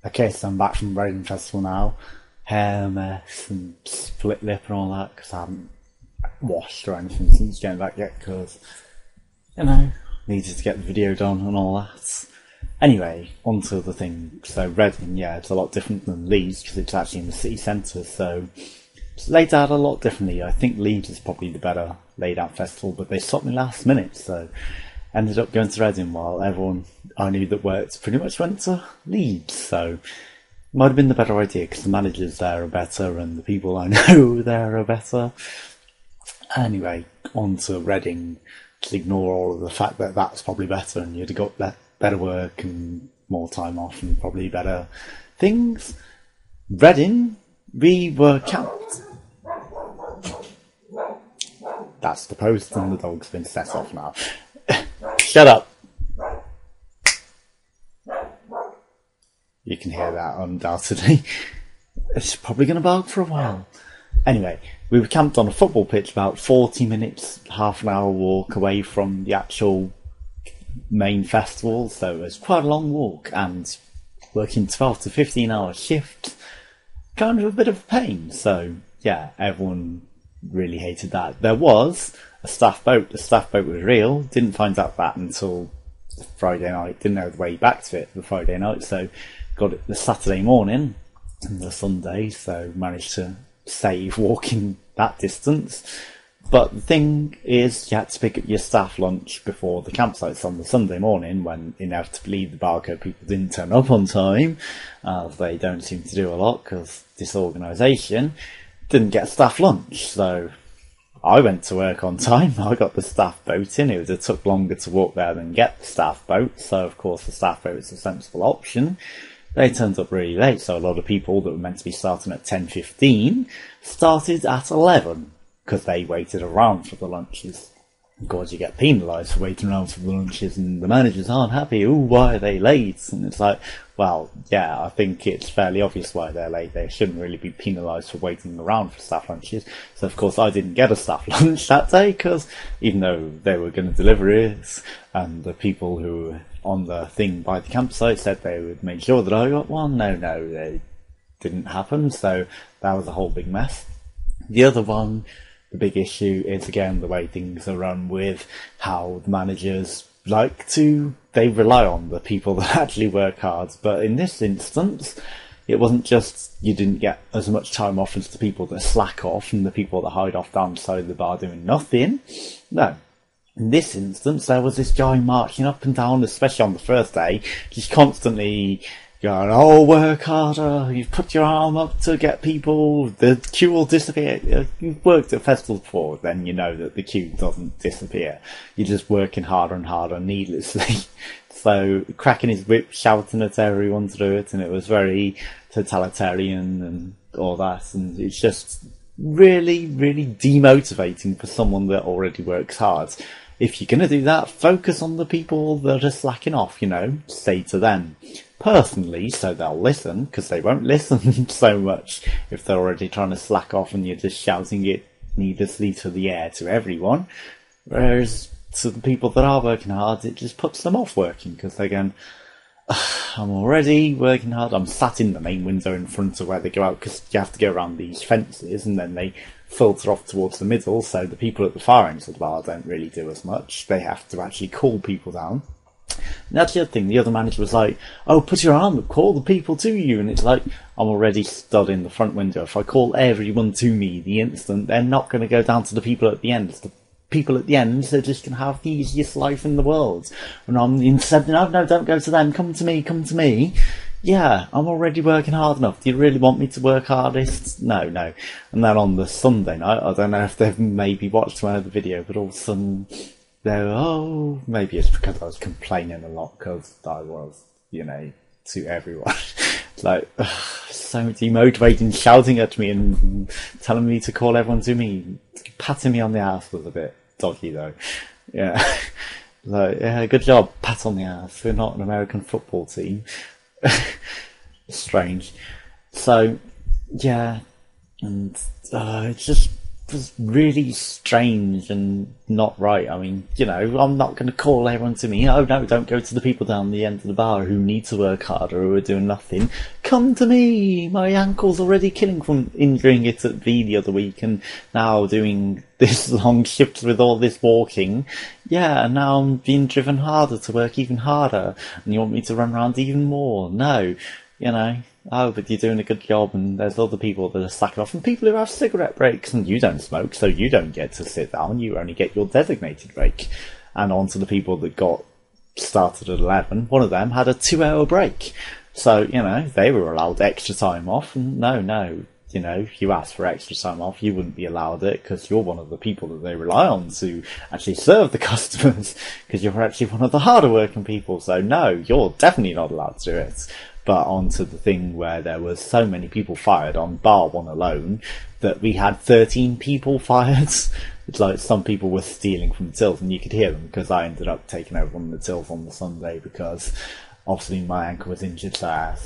Okay, so I'm back from Reading Festival now. Hair mess and split lip and all that because I haven't washed or anything since getting back yet because, needed to get the video done and all that. Anyway, onto the thing. So Reading, yeah, it's a lot different than Leeds because it's actually in the city centre, so it's laid out a lot differently. I think Leeds is probably the better laid out festival, but they stopped me last minute, so ended up going to Reading while everyone I knew that worked pretty much went to Leeds, so might have been the better idea because the managers there are better and the people I know there are better. Anyway, on to Reading. Just ignore all of the fact that that's probably better and you'd have got better work and more time off and probably better things. Reading, we were camped. That's the post and the dog's been set off now. Shut up. You can hear that undoubtedly. It's probably going to bark for a while. Anyway, we were camped on a football pitch about 40 minutes, half an hour walk away from the actual main festival, so it was quite a long walk, and working 12 to 15 hour shift, kind of a bit of a pain. So yeah, everyone really hated that. There was a staff boat. The staff boat was real. Didn't find out that until Friday night. Didn't know the way back to it the Friday night, so got it the Saturday morning and the Sunday, so managed to save walking that distance. But the thing is, you had to pick up your staff lunch before the campsites on the Sunday morning, when inevitably the barcode people didn't turn up on time, as they don't seem to do a lot because disorganisation. Didn't get staff lunch, so I went to work on time. I got the staff boat in. It took longer to walk there than get the staff boat, so of course the staff boat is a sensible option. They turned up really late, so a lot of people that were meant to be starting at 10:15 started at 11 because they waited around for the lunches. Of course, you get penalised for waiting around for the lunches, and the managers aren't happy. Oh, why are they late? And it's like, well, yeah, I think it's fairly obvious why they're late. They shouldn't really be penalised for waiting around for staff lunches. So, of course, I didn't get a staff lunch that day because even though they were going to deliver it, and the people who were on the thing by the campsite said they would make sure that I got one, no, they didn't happen. So that was a whole big mess. The other one, the big issue, is again the way things are run with how the managers they rely on the people that actually work hard. But in this instance, it wasn't just you didn't get as much time off as the people that slack off and the people that hide off down the side of the bar doing nothing. No. In this instance, there was this guy marching up and down, especially on the first day, just constantly going, oh, work harder, you've put your arm up to get people, the queue will disappear. You've worked at festivals before, then you know that the queue doesn't disappear. You're just working harder and harder needlessly. So, cracking his whip, shouting at everyone to do it, and it was very totalitarian and all that, and it's just really, really demotivating for someone that already works hard. If you're going to do that, focus on the people that are slacking off, say to them personally, so they'll listen, because they won't listen so much if they're already trying to slack off and you're just shouting it needlessly to the air to everyone. Whereas to the people that are working hard, it just puts them off working, because they're going, I'm already working hard. I'm sat in the main window in front of where they go out, because you have to go around these fences and then they filter off towards the middle, so the people at the far end of the bar don't really do as much. They have to actually call people down. And that's the other thing. The other manager was like, oh, put your arm up, call the people to you. And it's like, I'm already stood in the front window. If I call everyone to me the instant, they're not going to go down to the people at the end. The people at the end, they're just going to have the easiest life in the world. And I'm instead, no, don't go to them, come to me. Yeah, I'm already working hard enough. Do you really want me to work hardest? No. And then on the Sunday night, I don't know if they've maybe watched my other video, but all of a sudden, maybe it's because I was complaining a lot, because I was, to everyone. Like, so demotivating, shouting at me and telling me to call everyone to me. Patting me on the ass was a bit dodgy though. Yeah. Like, yeah, good job, pat on the ass. We're not an American football team. Strange. So, yeah, and it's just was really strange and not right. I mean, I'm not going to call everyone to me, oh no, don't go to the people down the end of the bar who need to work harder, who are doing nothing. Come to me! My ankle's already killing from injuring it at V the other week, and now doing this long shift with all this walking. Yeah, and now I'm being driven harder to work even harder, and you want me to run around even more. No, oh, but you're doing a good job, and there's other people that are slacking off, and people who have cigarette breaks, and you don't smoke, so you don't get to sit down, you only get your designated break. And on to the people that got started at 11, one of them had a 2-hour break. So, they were allowed extra time off, and no, if you asked for extra time off, you wouldn't be allowed it, because you're one of the people that they rely on to actually serve the customers, because you're actually one of the harder working people, so no, you're definitely not allowed to do it. But onto the thing where there was so many people fired on bar one alone that we had 13 people fired. It's like some people were stealing from the tills, and you could hear them, because I ended up taking over on the tills on the Sunday, because obviously my ankle was injured, so I had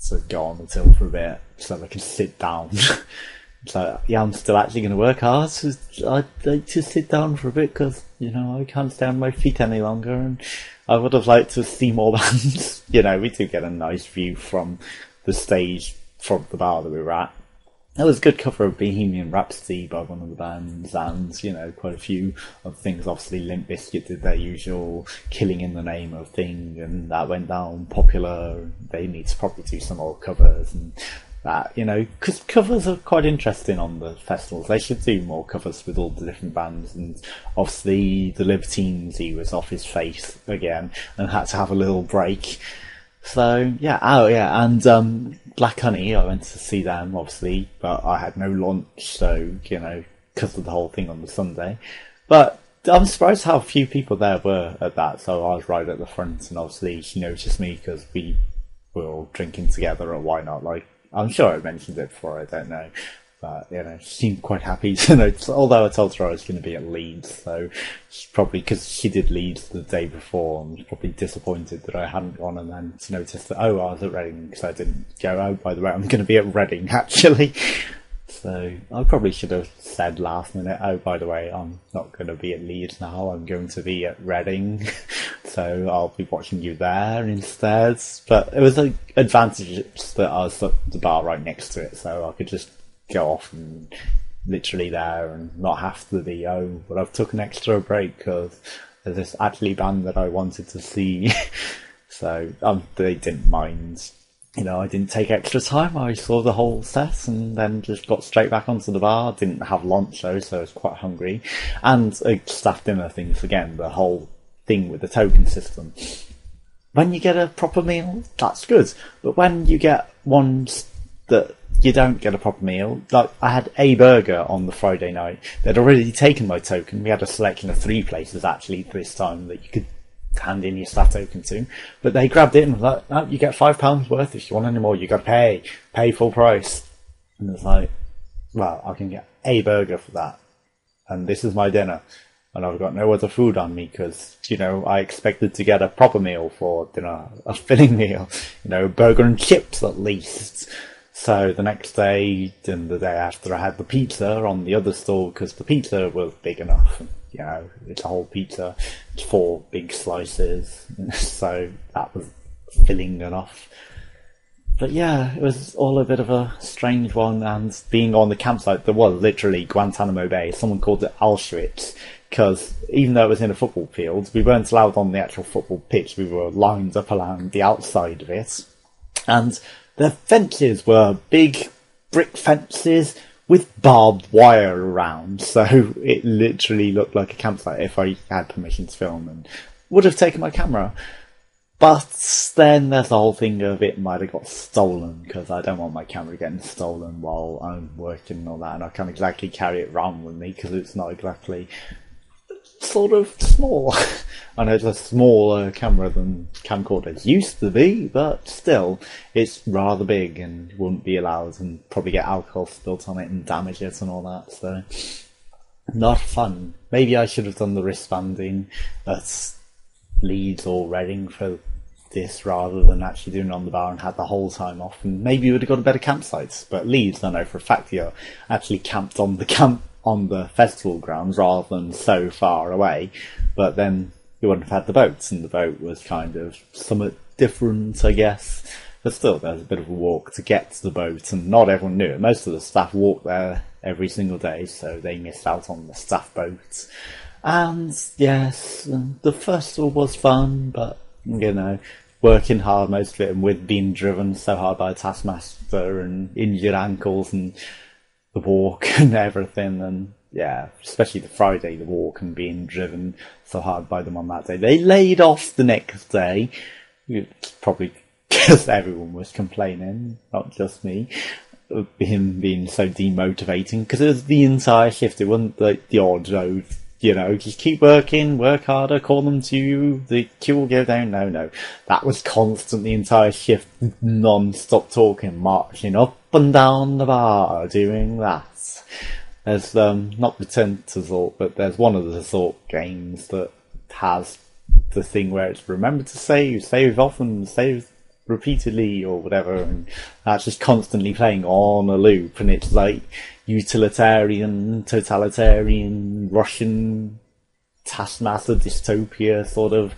to go on the till for a bit so I could sit down. So yeah, I'm still actually going to work hard. So I'd like to sit down for a bit, because I can't stay on my feet any longer, and I would have liked to see more bands. We do get a nice view from the stage from the bar that we were at. There was a good cover of Bohemian Rhapsody by one of the bands, and quite a few of things. Obviously Limp Bizkit did their usual Killing in the Name of thing, and that went down popular. They need to probably do some more covers, and that, because covers are quite interesting on the festivals. They should do more covers with all the different bands, and obviously the Libertines, he was off his face again and had to have a little break. So yeah, and Black Honey, I went to see them obviously, but I had no lunch, so because of the whole thing on the Sunday. But I'm surprised how few people there were at that, so I was right at the front, and obviously she noticed me because we were all drinking together, or why not, I'm sure I mentioned it before, I don't know. But, she seemed quite happy to know, although I told her I was going to be at Leeds, so she probably, because she did Leeds the day before, and was probably disappointed that I hadn't gone, and then to notice that, I was at Reading, because I didn't go, oh, by the way, I'm going to be at Reading, actually. So, I probably should have said last minute, oh, by the way, I'm not going to be at Leeds now, I'm going to be at Reading, so I'll be watching you there instead. But it was an advantage that I was at the bar right next to it, so I could just go off and literally there and not have to be, oh, but I've took an extra break because there's this actually band that I wanted to see. So they didn't mind. I didn't take extra time. I saw the whole set and then just got straight back onto the bar. Didn't have lunch though, so I was quite hungry. And staff dinner things again, the whole thing with the token system. When you get a proper meal, that's good. But when you get ones that you don't get a proper meal, like I had a burger on the Friday night. They'd already taken my token. We had a selection of 3 places actually this time that you could hand in your staff token to, but they grabbed it and was like, no, you get £5 worth. If you want any more, you got to pay full price. And it's like, well, I can get a burger for that, and this is my dinner, and I've got no other food on me because I expected to get a proper meal for dinner, a filling meal, burger and chips at least. So the next day and the day after, I had the pizza on the other stall because the pizza was big enough. It's a whole pizza. It's 4 big slices. So that was filling enough. But yeah, it was all a bit of a strange one. And being on the campsite, there was literally Guantanamo Bay. Someone called it Auschwitz. Because even though it was in a football field, we weren't allowed on the actual football pitch. We were lined up around the outside of it. And the fences were big brick fences with barbed wire around, so it literally looked like a campsite if I had permission to film, and would have taken my camera. But then there's the whole thing of it might have got stolen, because I don't want my camera getting stolen while I'm working and all that, and I can't exactly carry it around with me because it's not exactly sort of small. I know it's a smaller camera than camcorders used to be, but still, it's rather big and wouldn't be allowed, and probably get alcohol spilt on it and damage it and all that, so not fun. Maybe I should have done the wristbanding at Leeds or Reading for this rather than actually doing it on the bar and had the whole time off, and maybe you would have got a better campsite. But Leeds, I know for a fact, you're actually camped on the on the festival grounds rather than so far away. But then you wouldn't have had the boats, and the boat was kind of somewhat different, I guess. But still, there's a bit of a walk to get to the boat, and not everyone knew it. Most of the staff walked there every single day, so they missed out on the staff boats. And yes, the festival was fun, but, you know, working hard most of it, and with being driven so hard by a taskmaster and injured ankles and the walk and everything, and yeah, especially the Friday, the walk and being driven so hard by them on that day. They laid off the next day, probably because everyone was complaining, not just me, of him being so demotivating, because it was the entire shift. It wasn't like the odd, you know, just keep working, work harder, call them to you, the queue will go down. No. That was constant, the entire shift, non-stop talking, marching up and down the bar, doing that. There's, not Return to Zort, but there's one of the Zort games that has the thing where it's remember to save often, save repeatedly, or whatever, and that's just constantly playing on a loop, and it's like utilitarian, totalitarian, Russian taskmaster dystopia sort of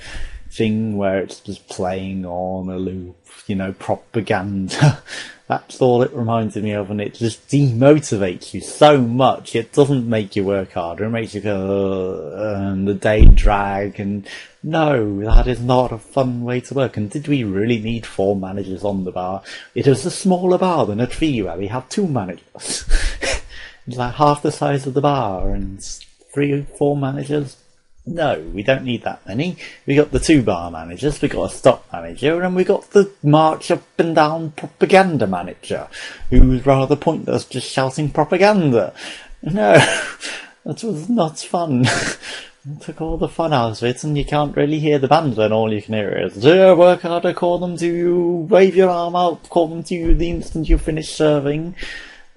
thing where it's just playing on a loop, you know, propaganda. That's all it reminded me of, and it just demotivates you so much. It doesn't make you work harder, it makes you go, and the day drag, and no, that is not a fun way to work. And did we really need 4 managers on the bar? It was a smaller bar than a tree where we have 2 managers. It's like half the size of the bar, and 3 or 4 managers? No, we don't need that many. We got the 2 bar managers, we got a stock manager, and we got the march up and down propaganda manager, who's rather pointless, just shouting propaganda. No, that was not fun. It took all the fun out of it, and you can't really hear the band when all you can hear is, work harder, call them to you, wave your arm out, call them to you the instant you finish serving.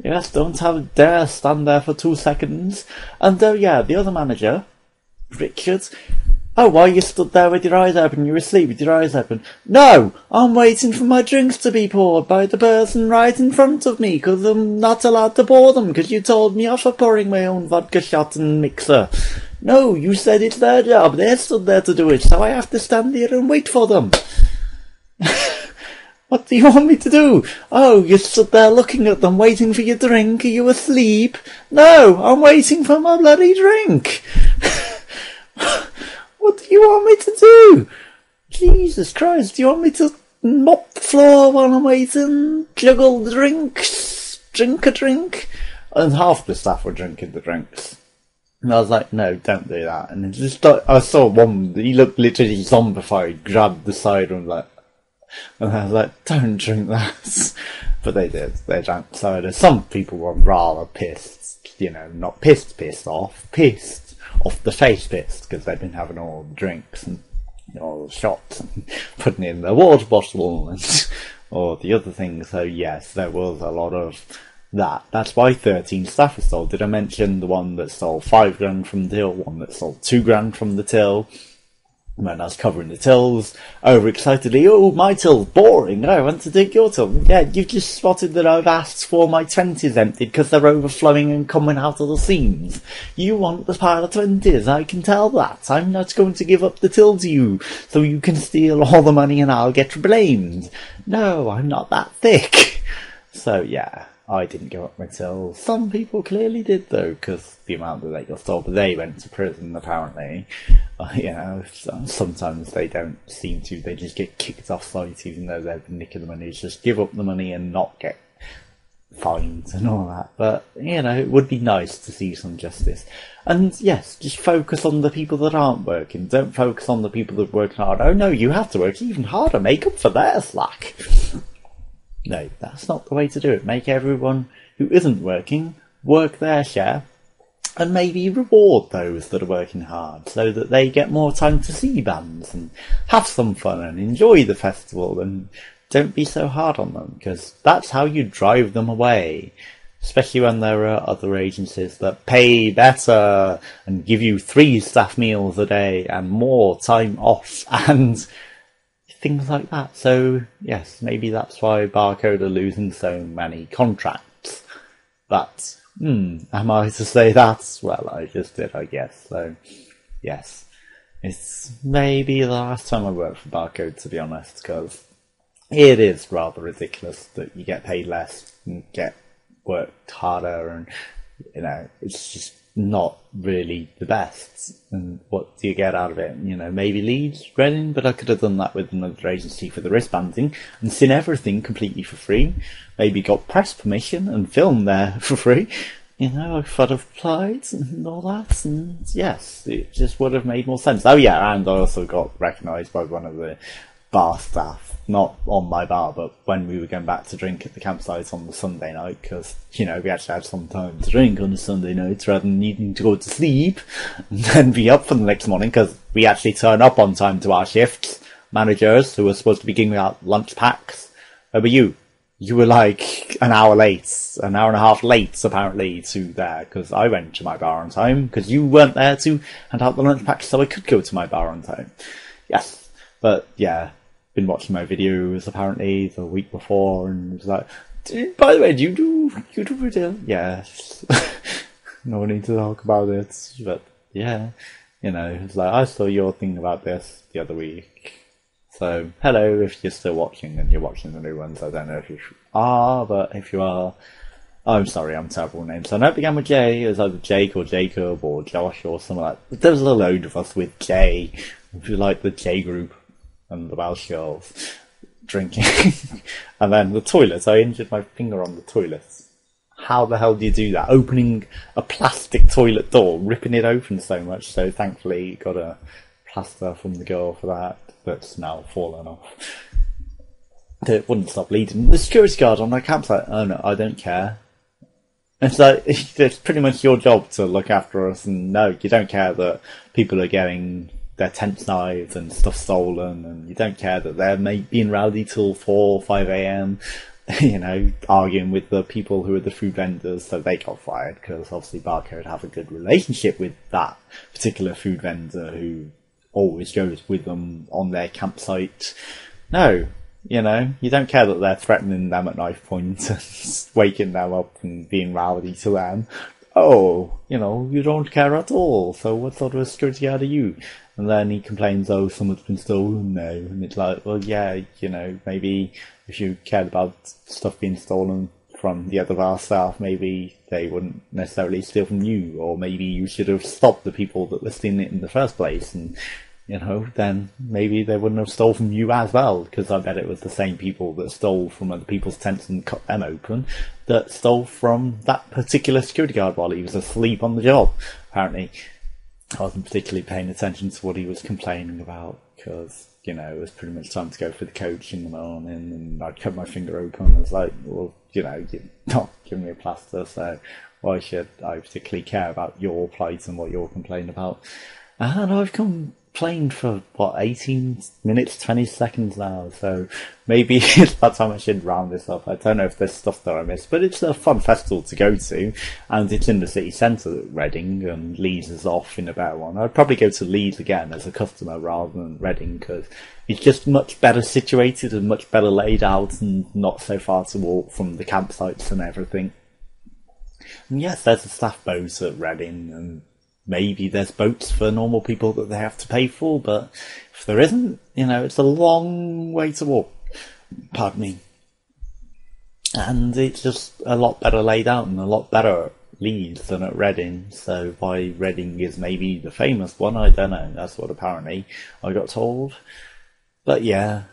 Yes, don't dare stand there for 2 seconds. And yeah, the other manager, Richard, why you stood there with your eyes open? You were asleep with your eyes open. No, I'm waiting for my drinks to be poured by the person right in front of me, because I'm not allowed to pour them, because you told me off for pouring my own vodka shot and mixer. No, you said it's their job, they stood there to do it, so I have to stand here and wait for them. What do you want me to do? Oh, you stood there looking at them, waiting for your drink. Are you asleep? No, I'm waiting for my bloody drink. What do you want me to do? Jesus Christ, do you want me to mop the floor while I'm waiting? Juggle the drinks? Drink a drink? And half the staff were drinking the drinks. And I was like, no, don't do that. And just I saw one, he looked literally zombified, grabbed the cider and and I was like, don't drink that. But they did. They drank cider. Some people were rather pissed. You know, not pissed off the face pissed, because they'd been having all the drinks and all the shots and putting in their water bottle and all the other things. So yes, there was a lot of that. That's why 13 staff were sold. Did I mention the one that stole $5,000 from the till, one that stole $2,000 from the till? When I was covering the tills, overexcitedly, oh, my till's boring, I want to take your till. Yeah, you've just spotted that I've asked for my 20s emptied because they're overflowing and coming out of the seams. You want the pile of 20s, I can tell that. I'm not going to give up the till to you, so you can steal all the money and I'll get blamed. No, I'm not that thick. So yeah, I didn't give up my till. Some people clearly did though, because the amount that they got stole, but they went to prison apparently. You know, sometimes they don't seem to, they just get kicked off site even though they've been nicking the money. Just give up the money and not get fined and all that. But, you know, it would be nice to see some justice. And yes, just focus on the people that aren't working. Don't focus on the people that work hard. Oh no, you have to work even harder, make up for their slack. No, that's not the way to do it. Make everyone who isn't working work their share, and maybe reward those that are working hard so that they get more time to see bands and have some fun and enjoy the festival, and don't be so hard on them, because that's how you drive them away. Especially when there are other agencies that pay better and give you 3 staff meals a day and more time off and things like that. So yes, maybe that's why Barcode are losing so many contracts. But Am I to say that? Well, I just did, I guess. So, yes. It's maybe the last time I worked for Barcode, to be honest, because it is rather ridiculous that you get paid less and get worked harder, and, it's just not really the best. And what do you get out of it? Maybe Leeds, Reading, but I could have done that with another agency for the wristbanding and seen everything completely for free. Maybe got press permission and filmed there for free. If I'd have applied and all that, and yes, it just would have made more sense. Oh yeah, and I also got recognised by one of the bar staff, not on my bar, but when we were going back to drink at the campsite on the Sunday night, because, we actually had some time to drink on the Sunday nights rather than needing to go to sleep and then be up for the next morning, because we actually turn up on time to our shifts. Managers who were supposed to be giving out lunch packs. Where were you? You were like an hour and a half late, apparently, to there, because I went to my bar on time, because you weren't there to hand out the lunch packs, so I could go to my bar on time. Yes, but yeah, been watching my videos, apparently, the week before, and it was like, by the way, do you do video? Yes. No need to talk about it, but yeah, it's like, I saw your thing about this the other week. So, hello, if you're still watching and you're watching the new ones. I don't know if you are, but if you are, I'm sorry, I'm terrible with names. I know it began with J. It was either Jake or Jacob or Josh or something like that. There was a load of us with J. If you like the J group and the Welsh girls drinking. And then the toilets. I injured my finger on the toilets. How the hell do you do that? Opening a plastic toilet door, ripping it open so much. So thankfully got a plaster from the girl for that. That's now fallen off. It wouldn't stop bleeding. The security guard on my campsite, oh no, I don't care. It's like, it's pretty much your job to look after us, and no, you don't care that people are getting their tent knives and stuff stolen, and you don't care that they're being rowdy till 4 or 5 a.m, arguing with the people who are the food vendors, so they got fired, because obviously Barcode have a good relationship with that particular food vendor who always goes with them on their campsite. No, you don't care that they're threatening them at knife point and waking them up and being rowdy to them. Oh, you don't care at all, so what sort of a security guard are you? And then he complains, oh, someone's been stolen now. And it's like, well, yeah, maybe if you cared about stuff being stolen from the other bar staff, maybe they wouldn't necessarily steal from you, or maybe you should have stopped the people that were stealing it in the first place, and then maybe they wouldn't have stole from you as well, because I bet it was the same people that stole from other people's tents and cut them open that stole from that particular security guard while he was asleep on the job. Apparently, I wasn't particularly paying attention to what he was complaining about, because it was pretty much time to go for the coach in the morning, and I'd cut my finger open. I was like, well, you're not giving me a plaster, so why should I particularly care about your plight and what you're complaining about? And I've complained for, 18 minutes, 20 seconds now, so maybe it's that time I should round this up. I don't know if there's stuff that I missed, but it's a fun festival to go to, and it's in the city centre at Reading, and Leeds is off in a better one. I'd probably go to Leeds again as a customer rather than Reading, because it's just much better situated and much better laid out, and not so far to walk from the campsites and everything. And yes, there's a staff boat at Reading, and maybe there's boats for normal people that they have to pay for, but if there isn't, it's a long way to walk. Pardon me. And it's just a lot better laid out and a lot better at Leeds than at Reading, so why Reading is maybe the famous one, I don't know. That's what apparently I got told. But yeah.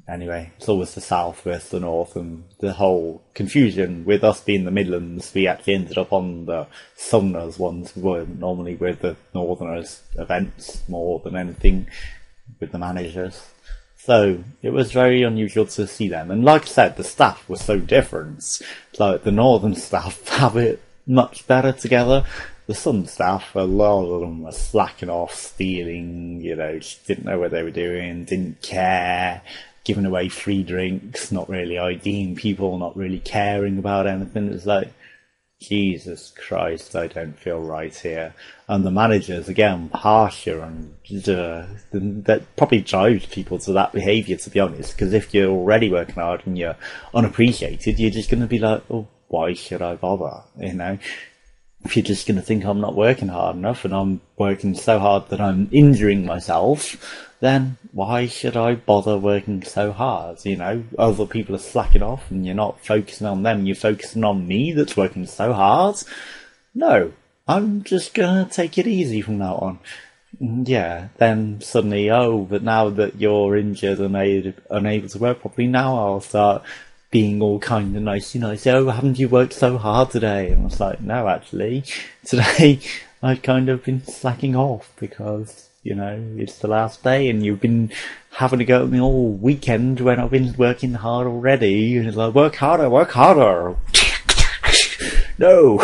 Anyway, it's always the south versus the north, and the whole confusion with us being the Midlands, we actually ended up on the Southerners ones. We were normally with the Northerners events more than anything with the managers. So it was very unusual to see them. And like I said, the staff was so different. Like the Northern staff have it much better together. The Southern staff, a lot of them were slacking off, stealing, just didn't know what they were doing, didn't care, giving away free drinks, not really IDing people, not really caring about anything. It's like, Jesus Christ, I don't feel right here. And the managers, again, harsher, and that probably drives people to that behaviour, to be honest, because if you're already working hard and you're unappreciated, you're just going to be like, oh, why should I bother, you know? If you're just going to think I'm not working hard enough and I'm working so hard that I'm injuring myself, then why should I bother working so hard? You know, other people are slacking off and you're not focusing on them, you're focusing on me that's working so hard. No, I'm just going to take it easy from now on. Yeah, then suddenly, oh, but now that you're injured and unable to work properly, now I'll start being all kind and nice, you know, say, oh, haven't you worked so hard today? And I was like, no, actually, today I've kind of been slacking off because, you know, it's the last day and you've been having to go at me all weekend when I've been working hard already. And it's like, work harder, work harder. No.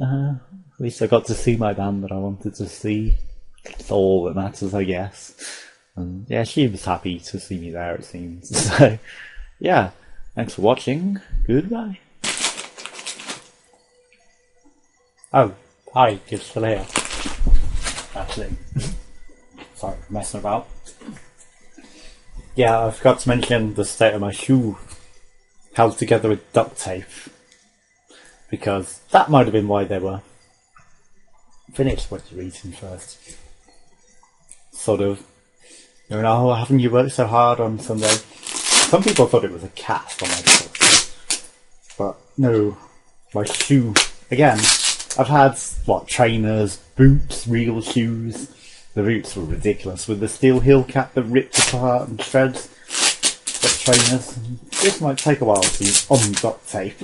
At least I got to see my band that I wanted to see. It's all that matters, I guess. And yeah, she was happy to see me there, it seems. So, yeah. Thanks for watching. Goodbye. Oh, hi, you're still here. Actually. Sorry, messing about. Yeah, I forgot to mention the state of my shoe. Held together with duct tape. Because that might have been why they were. Finish what you're eating first. Sort of. You know, oh, haven't you worked so hard on Sunday? Some people thought it was a cat on my foot. But no, my shoe. Again, I've had, trainers, boots, real shoes. The boots were ridiculous with the steel heel cap that ripped apart and shreds. But trainers, this might take a while to unduct tape.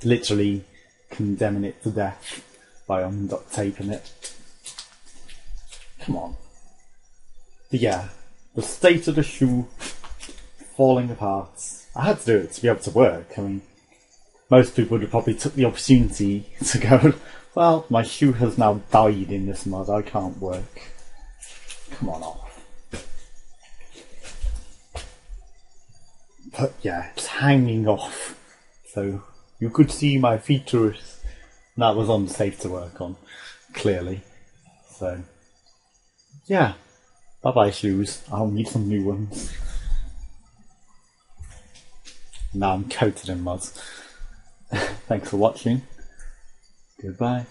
Literally condemning it to death by unduct taping it. Come on. But yeah. The state of the shoe falling apart. I had to do it to be able to work. I mean, most people would have probably took the opportunity to go, well, my shoe has now died in this mud, I can't work. Come on off. But yeah, it's hanging off. So you could see my feet through it. That was unsafe to work on, clearly. So, yeah. Bye-bye shoes, I'll need some new ones. Now I'm coated in mud. Thanks for watching. Goodbye.